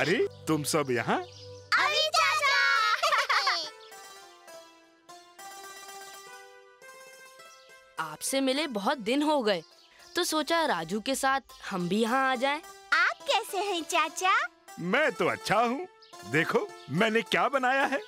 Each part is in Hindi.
अरे तुम सब यहाँ? अभी चाचा। आपसे मिले बहुत दिन हो गए, तो सोचा राजू के साथ हम भी यहाँ आ जाएं। आप कैसे हैं चाचा? मैं तो अच्छा हूँ। देखो मैंने क्या बनाया है।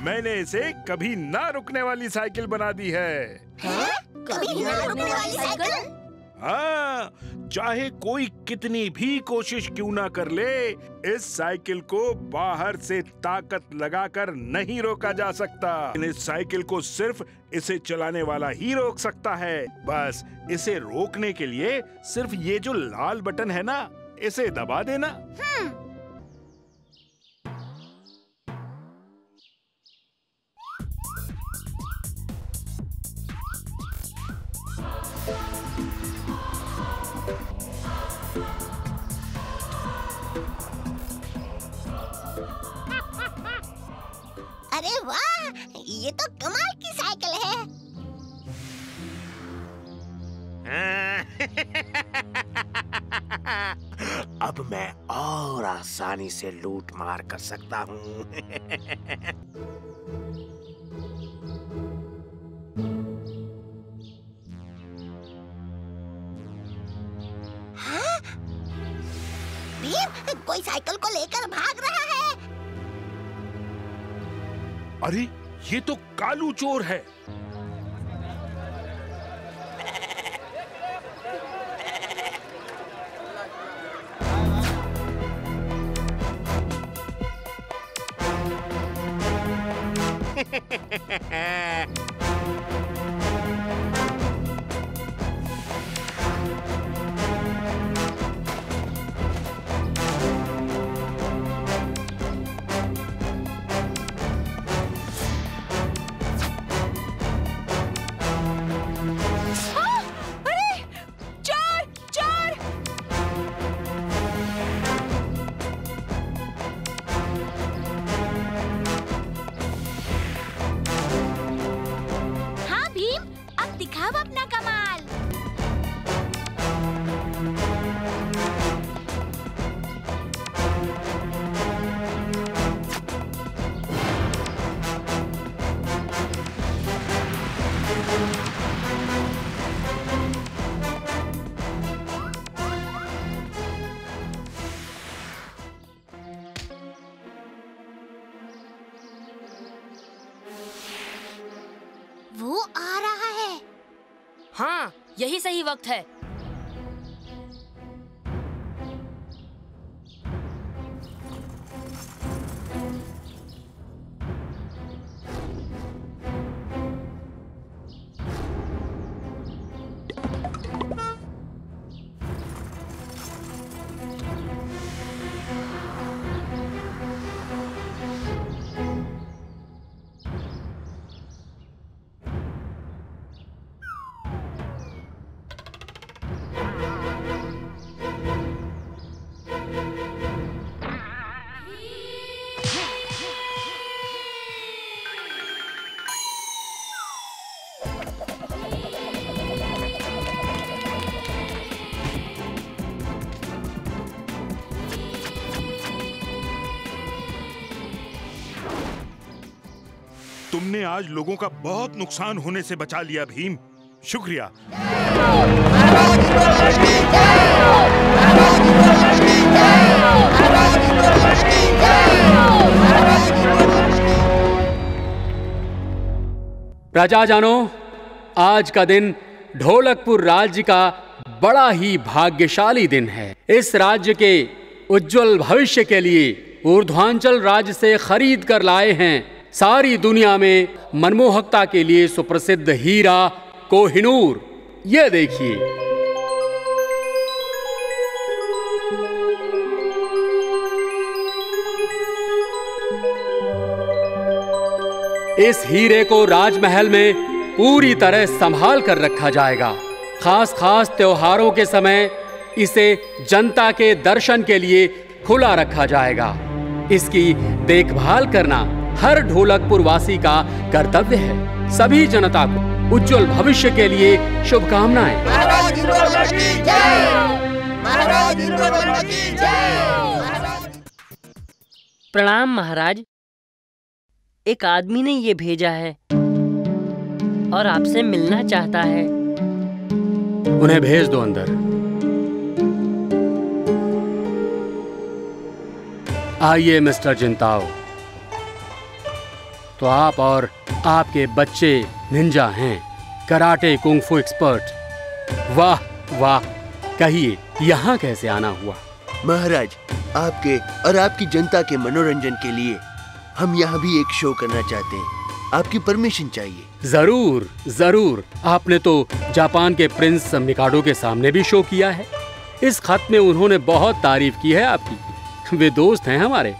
मैंने इसे कभी ना रुकने वाली साइकिल बना दी है। कभी ना रुकने वाली साइकिल? हाँ, चाहे कोई कितनी भी कोशिश क्यों ना कर ले, इस साइकिल को बाहर से ताकत लगाकर नहीं रोका जा सकता। इस साइकिल को सिर्फ इसे चलाने वाला ही रोक सकता है। बस इसे रोकने के लिए सिर्फ ये जो लाल बटन है ना, इसे दबा देना। अरे वाह, ये तो कमाल की साइकिल है। अब मैं और आसानी से लूट मार कर सकता हूँ। हाँ? भीम, कोई साइकिल को लेकर भाग रहा है। अरे ये तो कालू चोर है। दिखाओ अपना कमाल। वो आ रहा है। हाँ, यही सही वक्त है। तुमने आज लोगों का बहुत नुकसान होने से बचा लिया भीम, शुक्रिया। प्रजाजनों, आज का दिन ढोलकपुर राज्य का बड़ा ही भाग्यशाली दिन है। इस राज्य के उज्जवल भविष्य के लिए ऊर्ध्वांचल राज्य से खरीद कर लाए हैं सारी दुनिया में मनमोहकता के लिए सुप्रसिद्ध हीरा कोहिनूर। ये देखिए, इस हीरे को राजमहल में पूरी तरह संभाल कर रखा जाएगा। खास खास त्योहारों के समय इसे जनता के दर्शन के लिए खुला रखा जाएगा। इसकी देखभाल करना हर ढोलकपुर वासी का कर्तव्य है। सभी जनता को उज्जवल भविष्य के लिए शुभकामनाएं। महाराज इंद्रवर्ण की जय। प्रणाम महाराज। एक आदमी ने ये भेजा है और आपसे मिलना चाहता है। उन्हें भेज दो अंदर। आइए मिस्टर जिंताओ। तो आप और आपके बच्चे निंजा हैं, कराटे कुंग-फू एक्सपर्ट। वाह वाह, कहिए यहाँ कैसे आना हुआ? महाराज, आपके और आपकी जनता के मनोरंजन के लिए हम यहाँ भी एक शो करना चाहते हैं। आपकी परमिशन चाहिए। जरूर जरूर। आपने तो जापान के प्रिंस मिकाडो के सामने भी शो किया है। इस खत में उन्होंने बहुत तारीफ की है आपकी। वे दोस्त हैं हमारे।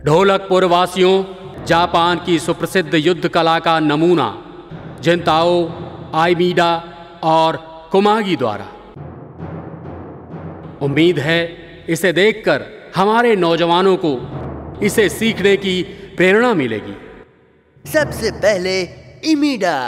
ढोलकपुर वासियों, जापान की सुप्रसिद्ध युद्ध कला का नमूना जिंताओ, आइमीडा और कुमागी द्वारा। उम्मीद है इसे देखकर हमारे नौजवानों को इसे सीखने की प्रेरणा मिलेगी। सबसे पहले इमीडा।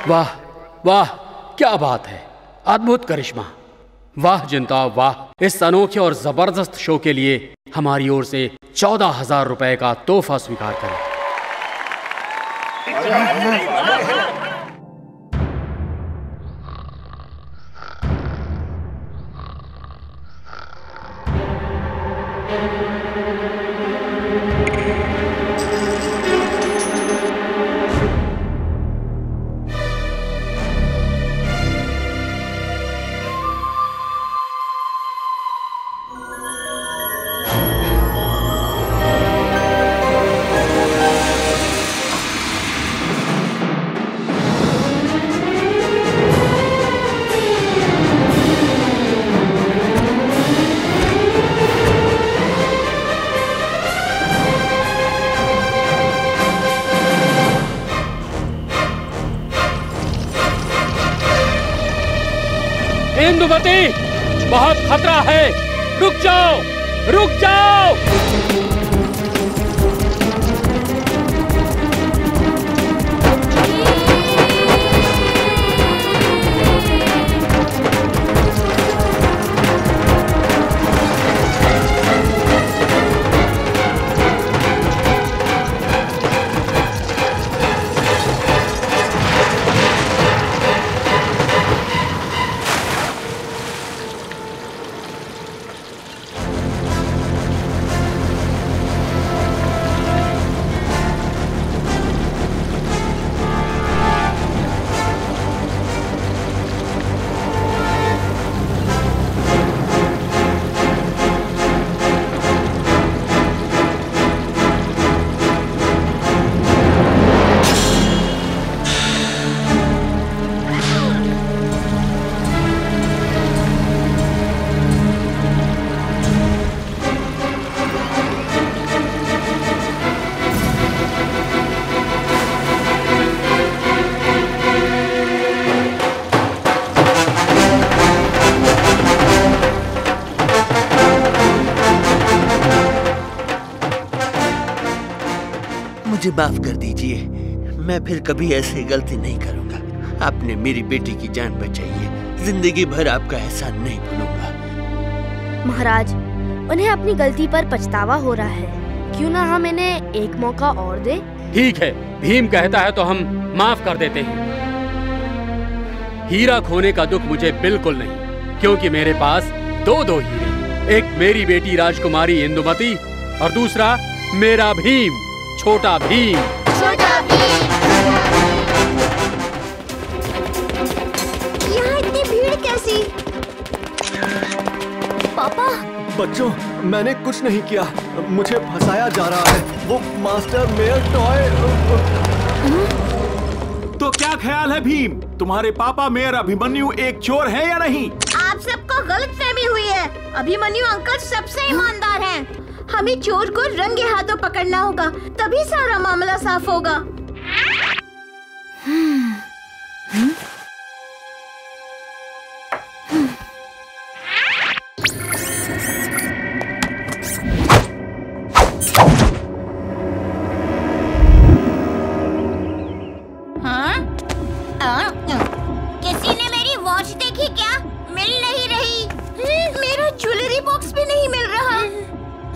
वाह वाह, क्या बात है, अद्भुत करिश्मा। वाह जिंताओ वाह। इस अनोखे और जबरदस्त शो के लिए हमारी ओर से 14,000 रुपए का तोहफा स्वीकार करें। इंदुमती, बहुत खतरा है, रुक जाओ, रुक जाओ। मुझे माफ कर दीजिए, मैं फिर कभी ऐसी गलती नहीं करूंगा। आपने मेरी बेटी की जान बचाई है, जिंदगी भर आपका एहसान नहीं भूलूंगा। महाराज, उन्हें अपनी गलती पर पछतावा हो रहा है, क्यों ना हम इन्हें एक मौका और दे? ठीक है, भीम कहता है तो हम माफ कर देते हैं। हीरा खोने का दुख मुझे बिल्कुल नहीं, क्योंकि मेरे पास दो हीरे, एक मेरी बेटी राजकुमारी इंदुमती और दूसरा मेरा भीम, छोटा भीम। छोटा भीम। यहाँ इतनी भीड़ कैसी? पापा। बच्चों, मैंने कुछ नहीं किया, मुझे फंसाया जा रहा है। वो मास्टर मेयर टॉय। तो क्या ख्याल है भीम, तुम्हारे पापा मेयर अभिमन्यु एक चोर है या नहीं? आप सबको गलतफहमी हुई है। अभिमन्यु अंकल सबसे ईमानदार हैं। हमें चोर को रंगे हाथों पकड़ना होगा, तभी सारा मामला साफ होगा। किसी ने मेरी वॉच देखी क्या? मिल नहीं रही। मेरा ज्वेलरी बॉक्स भी नहीं मिल रहा।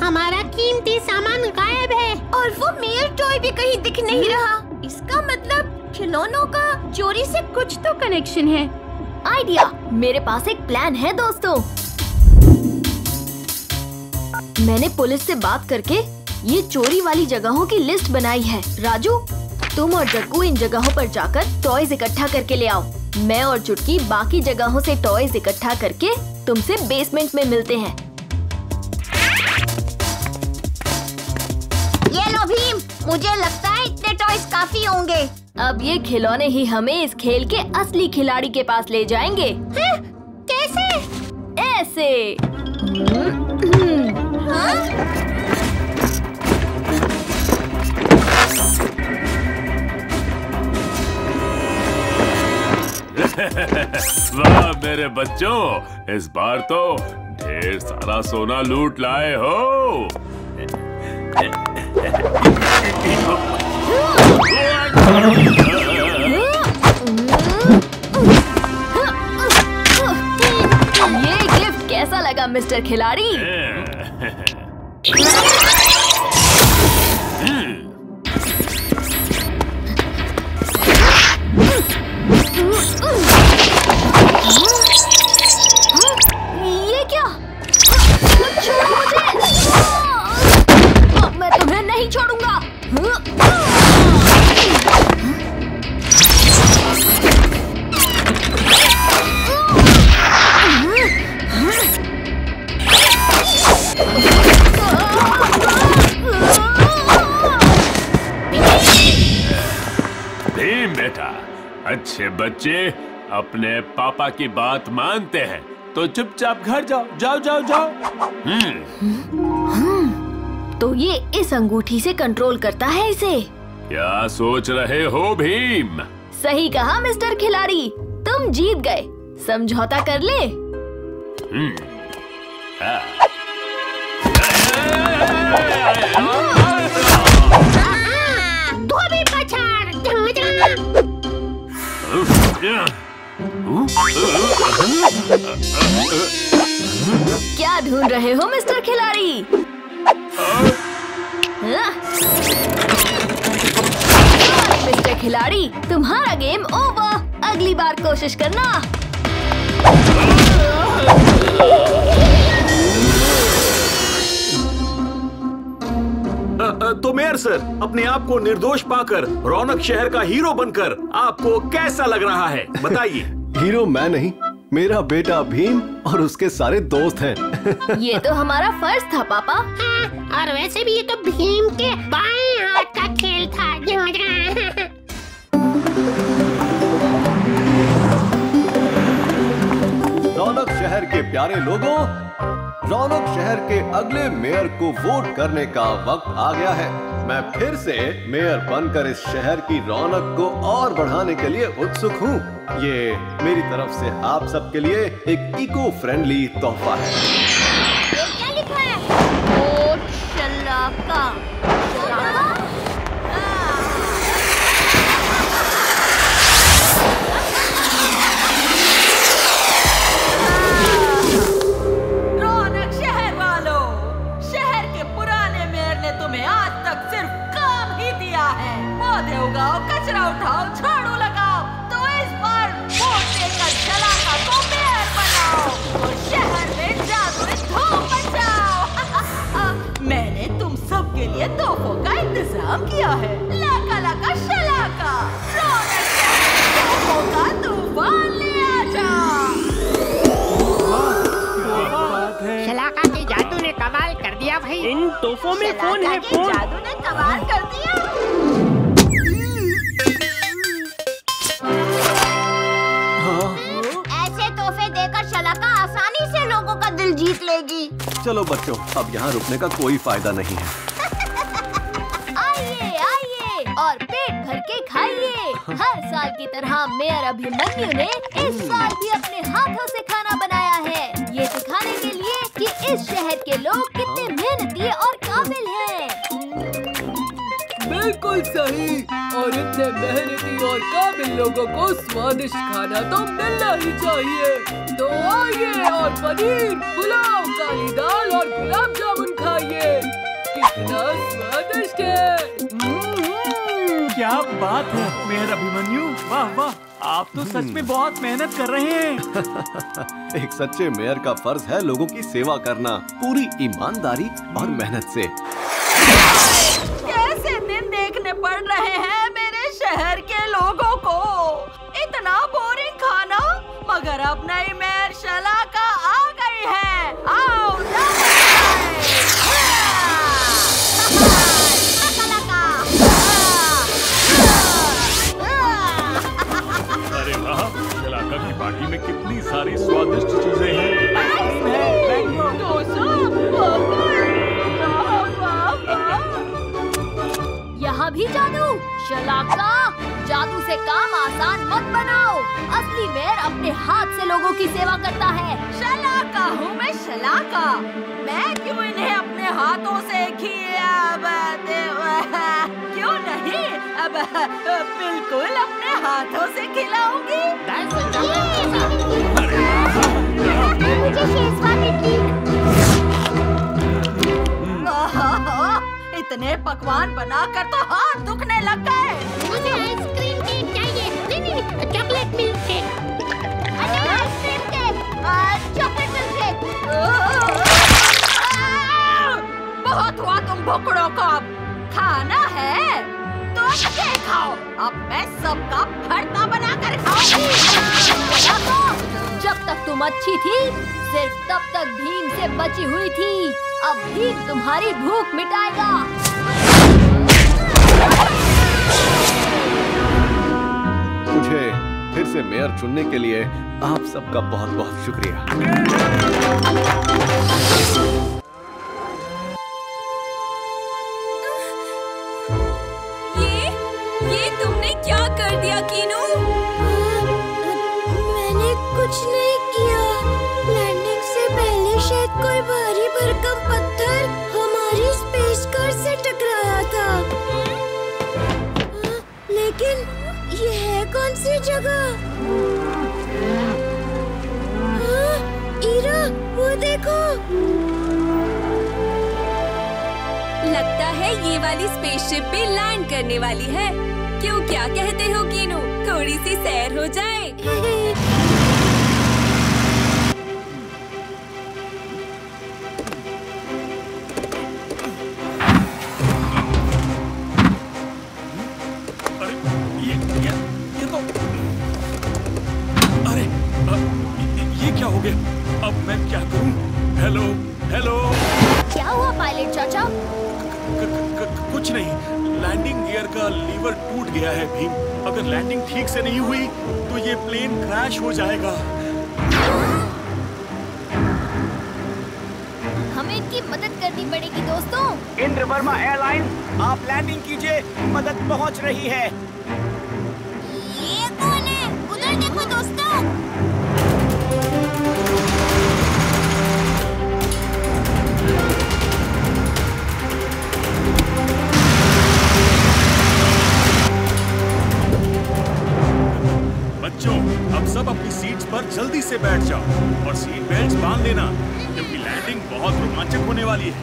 हमारा कीमती सामान गायब है और वो मेयर टॉय भी कहीं दिख नहीं रहा। इसका मतलब खिलौनों का चोरी से कुछ तो कनेक्शन है। आइडिया, मेरे पास एक प्लान है दोस्तों। मैंने पुलिस से बात करके ये चोरी वाली जगहों की लिस्ट बनाई है। राजू, तुम और जग्गू इन जगहों पर जाकर टॉयज इकट्ठा करके ले आओ। मैं और चुटकी बाकी जगहों से टॉयज इकट्ठा करके तुमसे बेसमेंट में मिलते हैं। ये लो भीम, मुझे लगता है इतने टॉयज काफी होंगे। अब ये खिलौने ही हमें इस खेल के असली खिलाड़ी के पास ले जाएंगे। कैसे? ऐसे। वाह मेरे बच्चों, इस बार तो ढेर सारा सोना लूट लाए हो। ये गिफ्ट कैसा लगा मिस्टर खिलाड़ी? ये क्या? छोड़ो मुझे! मैं तुम्हें नहीं छोड़ूंगा। भीम बेटा, अच्छे बच्चे अपने पापा की बात मानते हैं तो चुपचाप घर जाओ। जाओ जाओ जाओ। तो ये इस अंगूठी से कंट्रोल करता है इसे। क्या सोच रहे हो भीम? सही कहा मिस्टर खिलाड़ी, तुम जीत गए। समझौता कर ले। धोबी पछाड़। क्या ढूंढ रहे हो मिस्टर खिलाड़ी? मिस्टर खिलाड़ी, तुम्हारा गेम ओवर। अगली बार कोशिश करना। तो मेयर सर, अपने आप को निर्दोष पाकर रौनक शहर का हीरो बनकर आपको कैसा लग रहा है, बताइए। हीरो मैं नहीं, मेरा बेटा भीम और उसके सारे दोस्त हैं। ये तो हमारा फर्ज था पापा। हाँ, और वैसे भी ये तो भीम के बाएं हाथ का खेल था। रौनक शहर के प्यारे लोगों, रौनक शहर के अगले मेयर को वोट करने का वक्त आ गया है। मैं फिर से मेयर बनकर इस शहर की रौनक को और बढ़ाने के लिए उत्सुक हूँ। ये मेरी तरफ से आप सबके लिए एक इको फ्रेंडली तोहफा है। ये क्या लिखा है? वोट शलाका। रौनक शहर वालों, शहर के पुराने मेयर ने तुम्हें आज तक सिर्फ काम ही दिया है। पौधे उगाओ, कचरा उठाओ, झाड़ू लगाओ। तो इस बार वोट देकर शलाका को मेयर बनाओ और शहर में जादुई धूम मचाओ। मैंने तुम तोहफों में फोन है, फोन। जादू ने कमाल कर दिया। ऐसे तोहफे देकर शलाका आसानी से लोगों का दिल जीत लेगी। चलो बच्चों, अब यहाँ रुकने का कोई फायदा नहीं है। आइए आइए और पेट भर के खाइए। हर साल की तरह मेयर अभिमन्यु ने इस साल भी अपने हाथों से खाना बनाया है, ये दिखाने के लिए कि इस शहर के लोग कितने मेहनती और काबिल हैं। बिल्कुल सही, और इतने मेहनती और काबिल लोगों को स्वादिष्ट खाना तो मिलना ही चाहिए। तो आइए और पनीर, पुलाव, काली दाल और गुलाब जामुन खाइए। कितना स्वादिष्ट है। क्या बात है मेयर अभिमन्यु, वाह वाह, आप तो सच में बहुत मेहनत कर रहे हैं। एक सच्चे मेयर का फर्ज है लोगों की सेवा करना, पूरी ईमानदारी और मेहनत से। कैसे दिन देखने पड़ रहे हैं मेरे शहर के लोगों को। इतना बोरिंग खाना, मगर अब नई मेयर शलाका आ गई है। आओ अरे वाह, शलाका की पार्टी में कितनी सारी स्वादिष्ट चीजें हैं। यहाँ भी जादू। शलाका, जादू से काम आसान मत बनाओ। असली मेयर अपने हाथ से लोगों की सेवा करता है। शलाका हूँ मैं, शलाका। मैं क्यों इन्हें अपने हाथों से क्यों नहीं, अब बिल्कुल अपने हाथों से खिलाऊंगी। मुझे शेजवान इडली। इतने पकवान बनाकर तो हाथ दुखने लग गए। मुझे आइसक्रीम केक चाहिए। नहीं, chocolate milk cake. Ice cream cake, chocolate milk cake. बहुत हुआ तुम भुक्कड़ों को। खाना है तो ये खाओ। अब मैं सबका भरता बनाकर खाऊंगी। जब तक तुम अच्छी थी, सिर्फ तब तक भीम से बची हुई थी। अब भीम तुम्हारी भूख मिटाएगा। मुझे फिर से मेयर चुनने के लिए आप सबका बहुत बहुत शुक्रिया। ये तुमने क्या कर दिया कीनू? मैंने कुछ नहीं किया। लैंडिंग से पहले शायद कोई भारी भरकम पत्थर हमारी स्पेस कार से टकराया था। लेकिन ये है कौन सी जगह? ईरा, वो देखो। लगता है ये वाली स्पेसशिप भी लैंड करने वाली है। क्यों, क्या कहते हो कीनू? थोड़ी सी सैर हो जाए। ये क्या हो गया? अब मैं क्या करूं? हेलो हेलो, क्या हुआ पायलट चाचा? कुछ नहीं, लैंडिंग गियर का लीवर टूट गया है भीम। अगर लैंडिंग ठीक से नहीं हुई तो ये प्लेन क्रैश हो जाएगा। हमें इनकी मदद करनी पड़ेगी दोस्तों। इंद्रवर्मा एयरलाइंस, आप लैंडिंग कीजिए, मदद पहुंच रही है। ये कौन है? उधर देखो दोस्तों। बच्चों, अब सब अपनी सीट्स पर जल्दी से बैठ जाओ और सीट बेल्ट बांध लेना, क्योंकि लैंडिंग बहुत रोमांचक होने वाली है।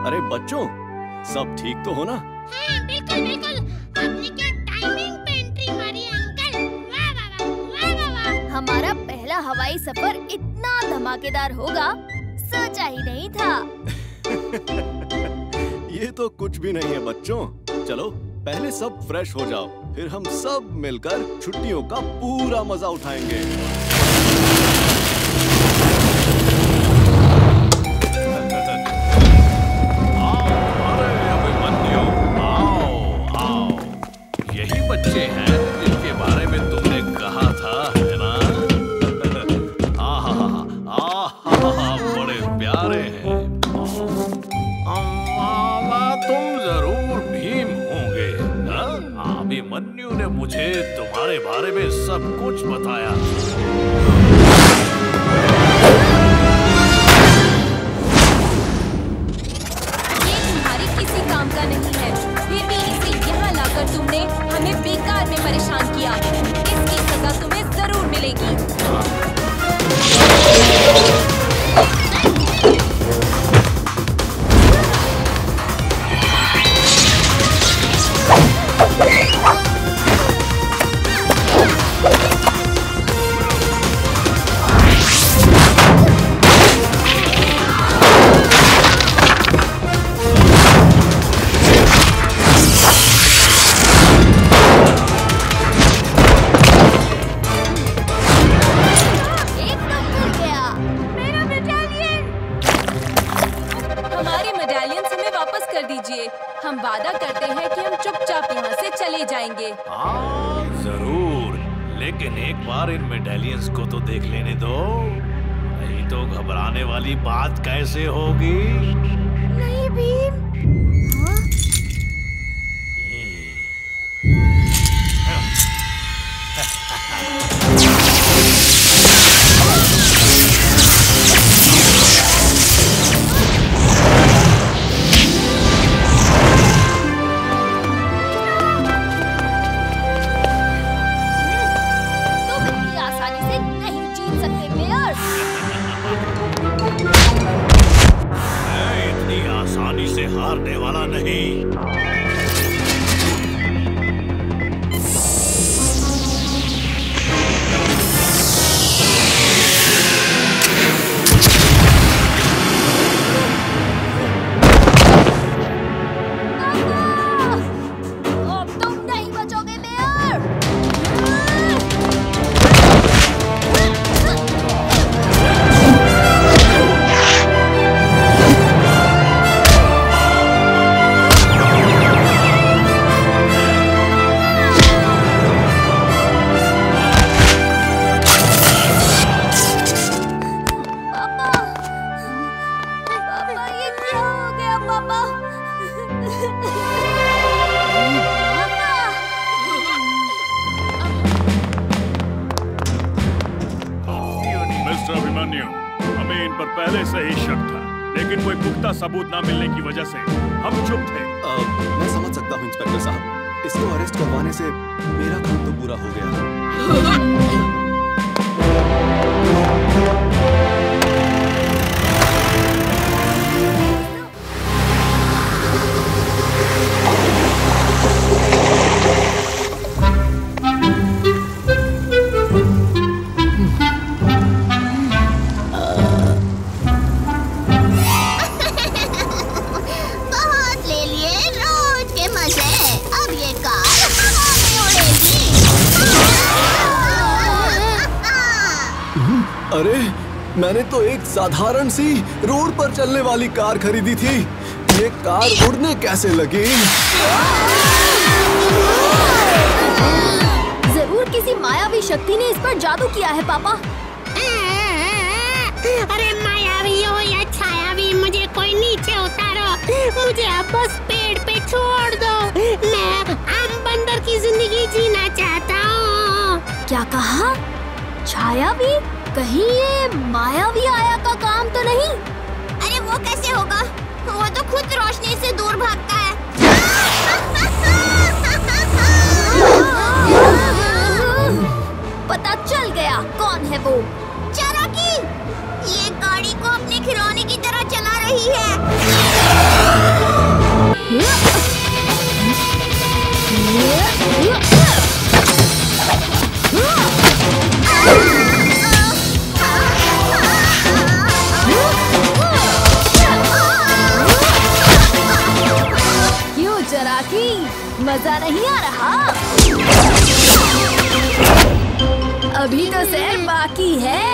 अरे बच्चों, सब ठीक तो हो ना? हाँ, बिल्कुल बिल्कुल। आपने क्या टाइमिंग पे एंट्री मारी अंकल। वाह वाह वाह वाह वाह। हमारा पहला हवाई सफर इतना धमाकेदार होगा सोचा ही नहीं था। ये तो कुछ भी नहीं है बच्चों। चलो पहले सब फ्रेश हो जाओ, फिर हम सब मिलकर छुट्टियों का पूरा मजा उठाएंगे। यही बच्चे हैं जिनके बारे में तुमने कहा था, है ना? बड़े प्यारे हैं। तुम जरूर भीम होंगे ना? अभिमन्यु ने मुझे तुम्हारे बारे में सब कुछ बताया। ये तुम्हारी किसी काम का नहीं है, फिर भी इसे यहाँ लाकर तुमने हमें बेकार में परेशान किया। इसकी सजा तुम्हें जरूर मिलेगी। हम वादा करते हैं कि हम चुपचाप यहाँ से चले जाएंगे। हाँ जरूर, लेकिन एक बार इन मेडालियंस को तो देख लेने दो, नहीं तो घबराने वाली बात कैसे होगी? नहीं भीम। हारने वाला नहीं। अब तुम नहीं बचोगे मेयर। हमें इन पर पहले से ही शक था, लेकिन कोई पुख्ता सबूत ना मिलने की वजह से हम चुप थे। मैं समझ सकता हूँ इंस्पेक्टर साहब, इसको अरेस्ट करवाने से मेरा काम तो पूरा हो गया। अरे मैंने तो एक साधारण सी रोड पर चलने वाली कार खरीदी थी, ये कार उड़ने कैसे लगी? जरूर किसी मायावी शक्ति ने इस पर जादू किया है पापा। अरे मायावी हो या छायावी, मुझे कोई नीचे उतारो, मुझे अब बस पेड़ पे छोड़ दो। मैं आम बंदर की जिंदगी जीना चाहता हूँ। क्या कहा? छायावी? कहीं ये मायावी आया का काम तो नहीं? अरे वो कैसे होगा? वो तो खुद रोशनी से दूर भागता है। पता चल गया कौन है वो। चालाकी! ये गाड़ी को अपने खिलौने की तरह चला रही है। क्यों चराकी, मजा नहीं आ रहा? अभी तो सैर बाकी है।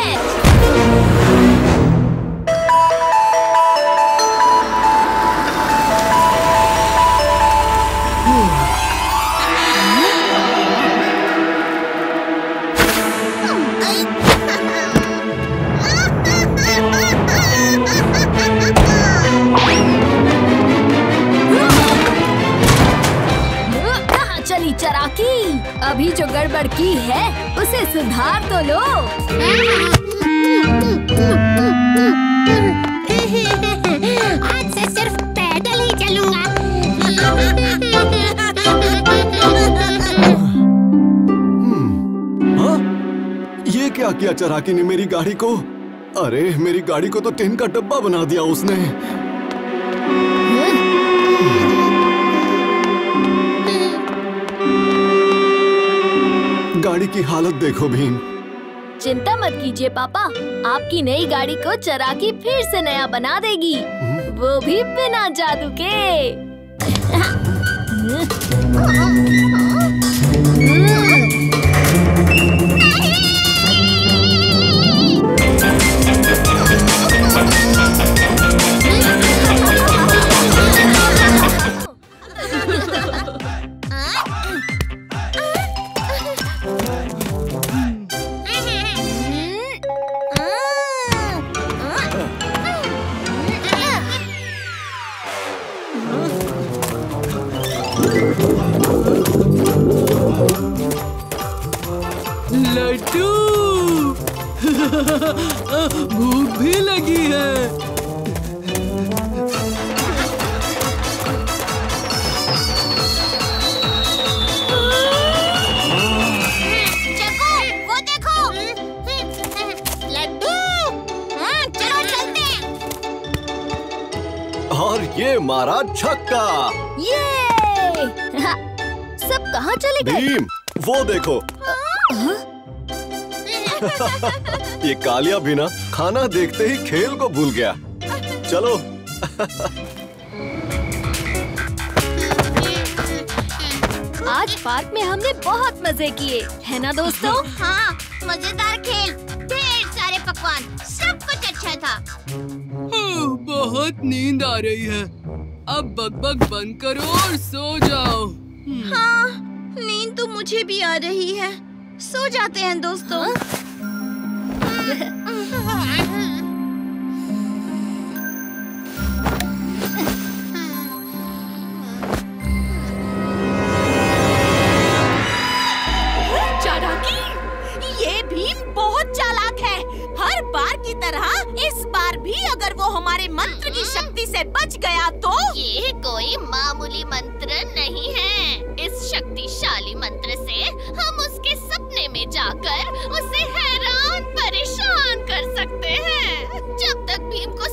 चराकी, अभी जो गड़बड़ की है उसे सुधार तो लो। आज से सिर्फ पैदल ही चलूंगा। हाँ? ये क्या किया चराकी ने मेरी गाड़ी को? अरे मेरी गाड़ी को तो टिन का डब्बा बना दिया उसने। गाड़ी की हालत देखो भीम। चिंता मत कीजिए पापा, आपकी नई गाड़ी को चराकी फिर से नया बना देगी, वो भी बिना जादू के। लड्डू भूख भी लगी है। चको, वो देखो। लड्डू, चलो चलते हैं। और ये मारा छक्का। ये सब कहाँ चले गए? भीम, वो देखो। ये कालिया भी ना खाना देखते ही खेल को भूल गया। चलो। आज पार्क में हमने बहुत मजे किए, है ना दोस्तों? हाँ, मजेदार खेल, ढेर सारे पकवान, सब कुछ अच्छा था। बहुत नींद आ रही है, अब बकबक बंद करो और सो जाओ। हाँ, नींद तो मुझे भी आ रही है, सो जाते हैं दोस्तों। चालाकी, ये भीम बहुत चालाक है। हर बार की तरह इस बार भी अगर वो हमारे मंत्र की शक्ति से बच गया तो ये कोई मामूली मंत्र नहीं है। इस शक्तिशाली मंत्र से हम उसके सपने में जाकर उसे हैरान परेशान कर सकते हैं। जब तक भीम को